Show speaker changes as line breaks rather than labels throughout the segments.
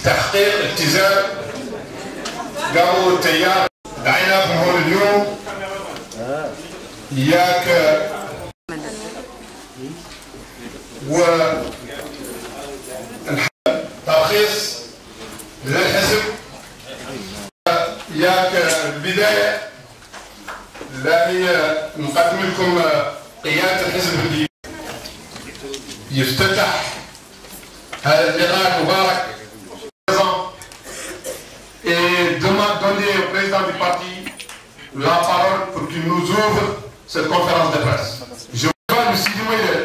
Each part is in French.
تحقيق اتزان جو التيار دعينا جمهور اليوم إياك ترخيص للحزب إياك البداية لا هي نقدم لكم قيادة الحزب الجديد يفتتح هذا اللقاء المبارك et donner au président du parti la parole pour qu'il nous ouvre cette conférence de presse. Je vois le Sidi Mouille,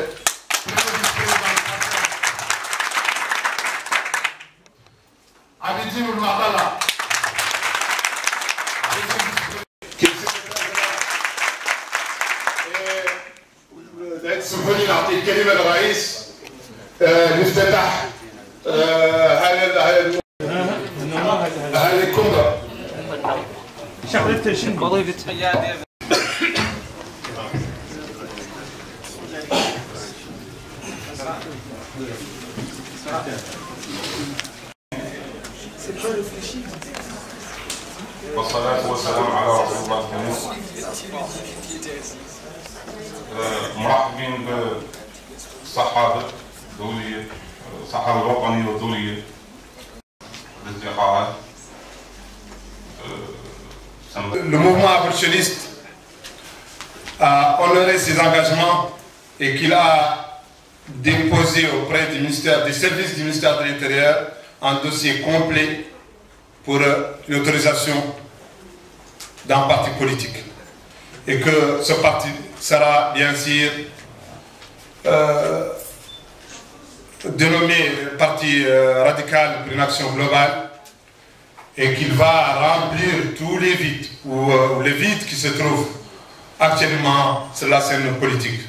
Abidine Oulmardala, سمحوني نعطي الكلمة للرئيس لافتتاح هذه الكبرى. والصلاة والسلام على رسول الله الكريم. مرحبين بالصحافة الدولية، الصحافة الوطنية والدولية باللقاءات. Le mouvement abolitionniste a honoré ses engagements et qu'il a déposé auprès du ministère, des services du ministère de l'Intérieur un dossier complet pour l'autorisation d'un parti politique. Et que ce parti sera bien sûr dénommé Parti radical pour une action globale et qu'il va remplir tous les vides ou les vides qui se trouvent actuellement sur la scène politique.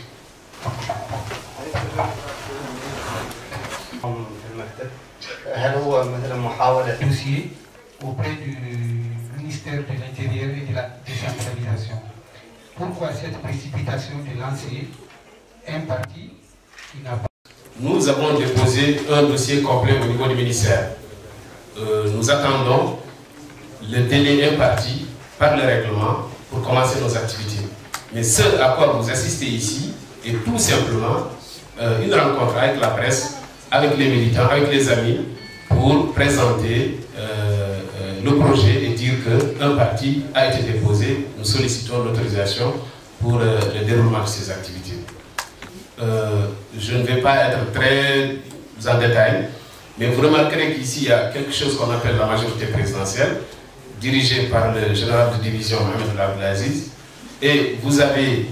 هل هو مثلا محاولة dossier auprès du ministère de l'Intérieur et de la décentralisation? Pourquoi cette précipitation de lancer un parti qui n'a pas...
Nous avons déposé un dossier complet au niveau du ministère. Nous attendons le délai imparti par le règlement pour commencer nos activités. Mais ce à quoi vous assistez ici est tout simplement une rencontre avec la presse, avec les militants, avec les amis, pour présenter le projet et dire qu'un parti a été déposé. Nous sollicitons l'autorisation pour le déroulement de ces activités. Je ne vais pas être très en détail, mais vous remarquerez qu'ici il y a quelque chose qu'on appelle la majorité présidentielle, dirigée par le général de division Mohamed Abdelaziz, et vous avez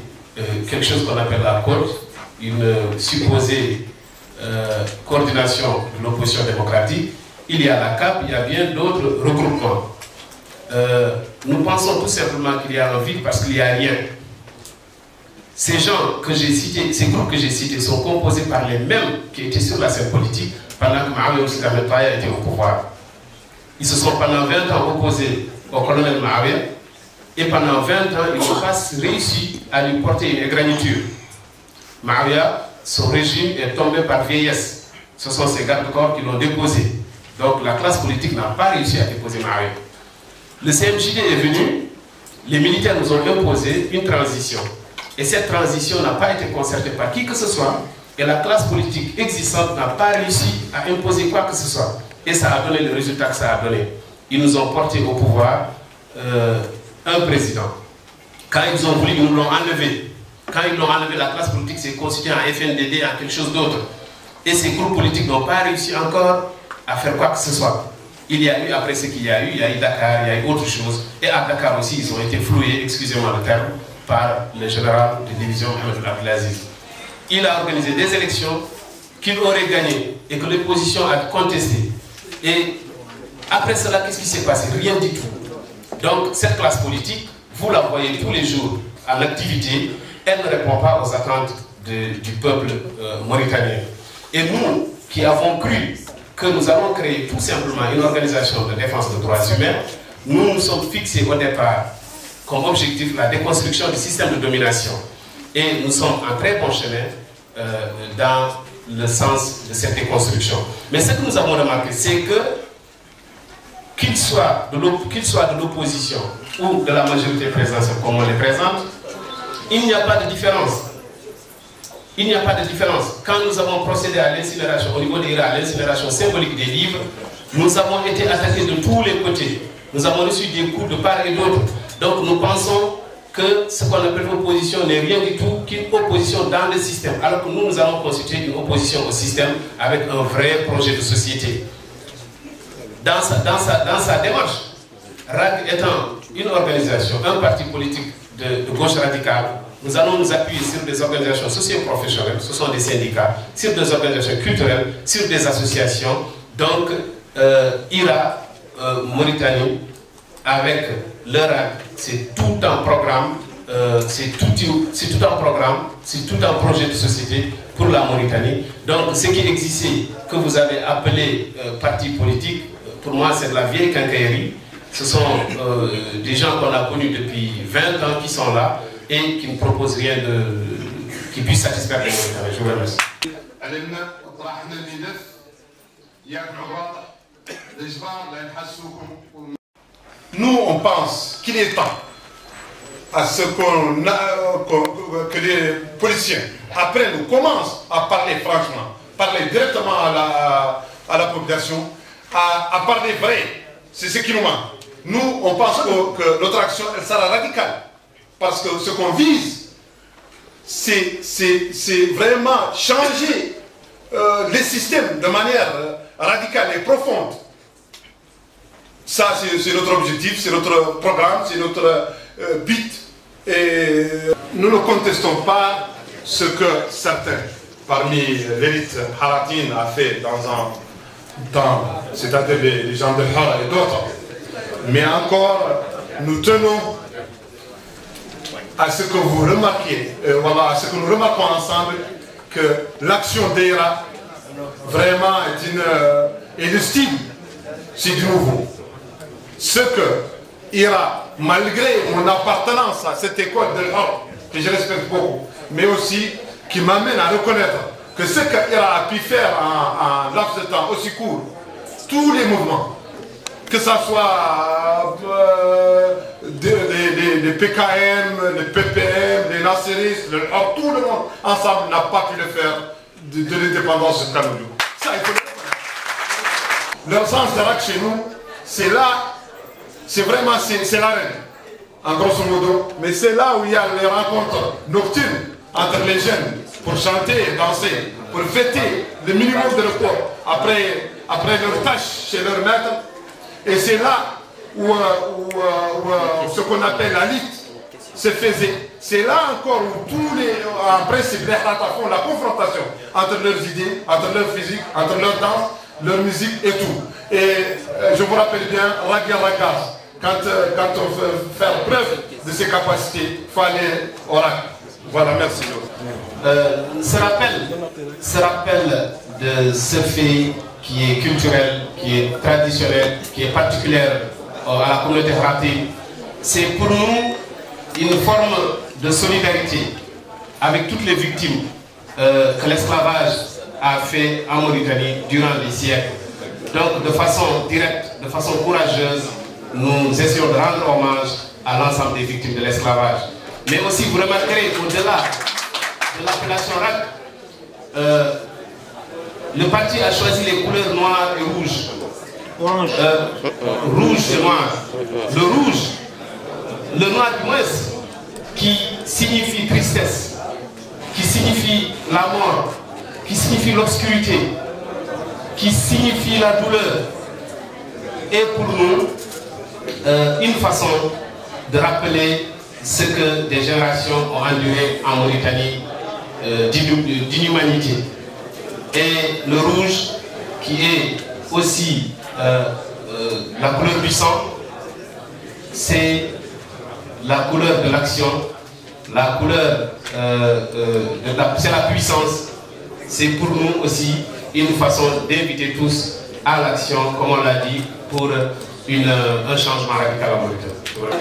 quelque chose qu'on appelle la CODE, une supposée coordination de l'opposition démocratique. Il y a la CAP, il y a bien d'autres regroupements. Nous pensons tout simplement qu'il y a un vide parce qu'il n'y a rien. Ces gens que j'ai cités, ces groupes que j'ai cités sont composés par les mêmes qui étaient sur la scène politique pendant que Mahawiya Ould Taya était au pouvoir. Ils se sont pendant 20 ans opposés au colonel Mahawiya et pendant 20 ans, ils n'ont pas réussi à lui porter une égratignure. Mahawiya, son régime est tombé par vieillesse. Ce sont ces gardes-corps qui l'ont déposé. Donc la classe politique n'a pas réussi à déposer Mahawiya. Le CMJD est venu, les militaires nous ont imposé une transition. Et cette transition n'a pas été concertée par qui que ce soit. Et la classe politique existante n'a pas réussi à imposer quoi que ce soit. Et ça a donné le résultat que ça a donné. Ils nous ont porté au pouvoir un président. Quand ils ont voulu, ils nous l'ont enlevé. Quand ils l'ont enlevé, la classe politique s'est constituée en FNDD, en quelque chose d'autre. Et ces groupes politiques n'ont pas réussi encore à faire quoi que ce soit. Il y a eu, après ce qu'il y a eu Dakar, il y a eu autre chose. Et à Dakar aussi, ils ont été floués, excusez-moi le terme, par le général de division Ahmed Abdelaziz. Il a organisé des élections qu'il aurait gagnées et que l'opposition a contestées. Et après cela, qu'est-ce qui s'est passé? Rien du tout. Donc cette classe politique, vous la voyez tous les jours à l'activité, elle ne répond pas aux attentes du peuple mauritanien. Et nous, qui avons cru que nous allons créer tout simplement une organisation de défense des droits humains, nous nous sommes fixés au départ comme objectif la déconstruction du système de domination. Et nous sommes en très bon chemin dans le sens de cette déconstruction. Mais ce que nous avons remarqué, c'est que qu'il soit de l'opposition ou de la majorité présidentielle comme on les présente, il n'y a pas de différence. Il n'y a pas de différence. Quand nous avons procédé à l'incinération, au niveau des à l'incinération symbolique des livres, nous avons été attaqués de tous les côtés. Nous avons reçu des coups de part et d'autre. Donc nous pensons que ce qu'on appelle opposition n'est rien du tout qu'une opposition dans le système. Alors que nous allons constituer une opposition au système avec un vrai projet de société. Dans sa démarche, RAC étant une organisation, un parti politique de gauche radicale, nous allons nous appuyer sur des organisations socio-professionnelles, ce sont des syndicats, sur des organisations culturelles, sur des associations. Donc, IRA, Mauritanie, avec le RAC, c'est tout un programme, c'est tout un programme, c'est tout un projet de société pour la Mauritanie. Donc, ce qui existait, que vous avez appelé parti politique, pour moi, c'est de la vieille quincaillerie. Ce sont des gens qu'on a connus depuis 20 ans qui sont là et qui ne proposent rien qui puisse satisfaire les Mauritaniens. Je vous remercie.
Nous, on pense qu'il est temps à ce que les policiers, après nous, commencent à parler franchement, parler directement à la population, à parler vrai. C'est ce qui nous manque. Nous, on pense que notre action, elle sera radicale. Parce que ce qu'on vise, c'est vraiment changer les systèmes de manière radicale et profonde. Ça, c'est notre objectif, c'est notre programme, c'est notre but. Et nous ne contestons pas ce que certains, parmi l'élite haratine, a fait dans un temps, c'est-à-dire les gens de Hara et d'autres. Mais encore, nous tenons à ce que vous remarquiez, voilà, à ce que nous remarquons ensemble, que l'action d'IRA vraiment est une style, c'est du nouveau. Ce que IRA, malgré mon appartenance à cette école de l'Europe, que je respecte beaucoup, mais aussi qui m'amène à reconnaître que ce que IRA a pu faire en laps de temps aussi court, tous les mouvements, que ce soit les PKM, les PPM, les Nasseristes, tout le monde ensemble n'a pas pu le faire de l'indépendance de Kanoudou. Ça, il faut le reconnaître. Leur sens de RAC chez nous, c'est là, c'est vraiment, c'est l'arène, en grosso modo, mais c'est là où il y a les rencontres nocturnes entre les jeunes pour chanter et danser, pour fêter le minimum de leur corps après leur tâche chez leur maître. Et c'est là où ce qu'on appelle la lutte se faisait. C'est là encore où tous les, en principe, les Hatta font la confrontation entre leurs idées, entre leur physique, entre leur danse, leur musique et tout. Et je vous rappelle bien, Ragia Ragas, quand on veut faire preuve de ses capacités, il faut aller au RAC. Voilà, merci.
Ce rappel de ce fait qui est culturel, qui est traditionnel, qui est particulière à la communauté haratine, c'est pour nous une forme de solidarité avec toutes les victimes que l'esclavage a fait en Mauritanie durant les siècles. Donc de façon directe, de façon courageuse, nous essayons de rendre hommage à l'ensemble des victimes de l'esclavage. Mais aussi, vous remarquerez, au-delà de l'appellation RAC, le parti a choisi les couleurs noires et rouges. Rouge et noir. Le noir du moins, qui signifie tristesse, qui signifie la mort, qui signifie l'obscurité, qui signifie la douleur, est pour nous une façon de rappeler ce que des générations ont enduré en Mauritanie d'inhumanité. Et le rouge, qui est aussi la couleur du sang, c'est la couleur de l'action, la couleur c'est la puissance. C'est pour nous aussi une façon d'inviter tous à l'action, comme on l'a dit, pour un changement radical en Mauritanie. Voilà.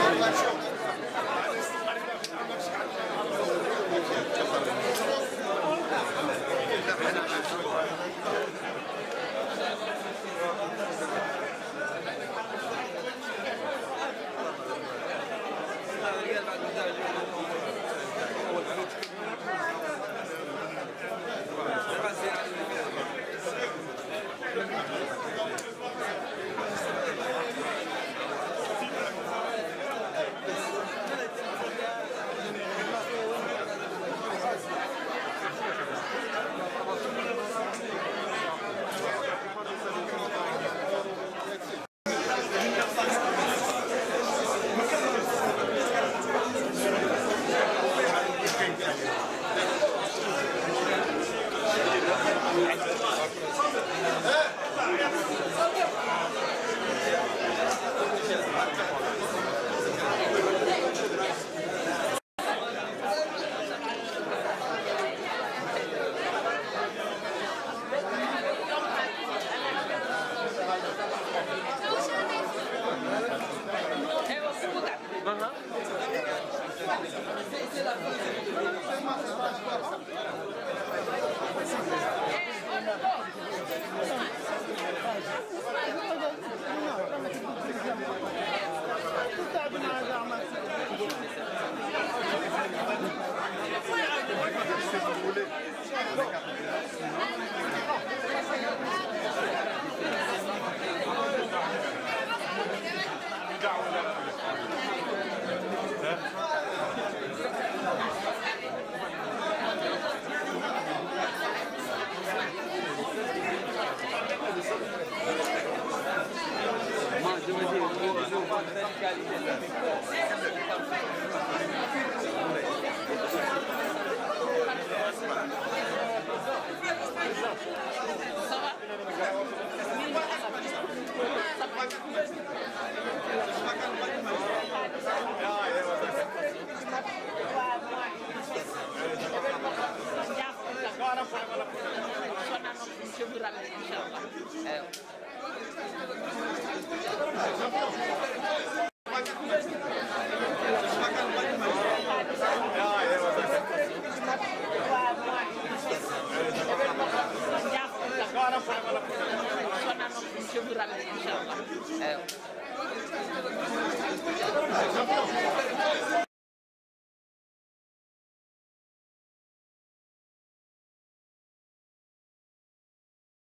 Je vous ramène, Inch'Allah.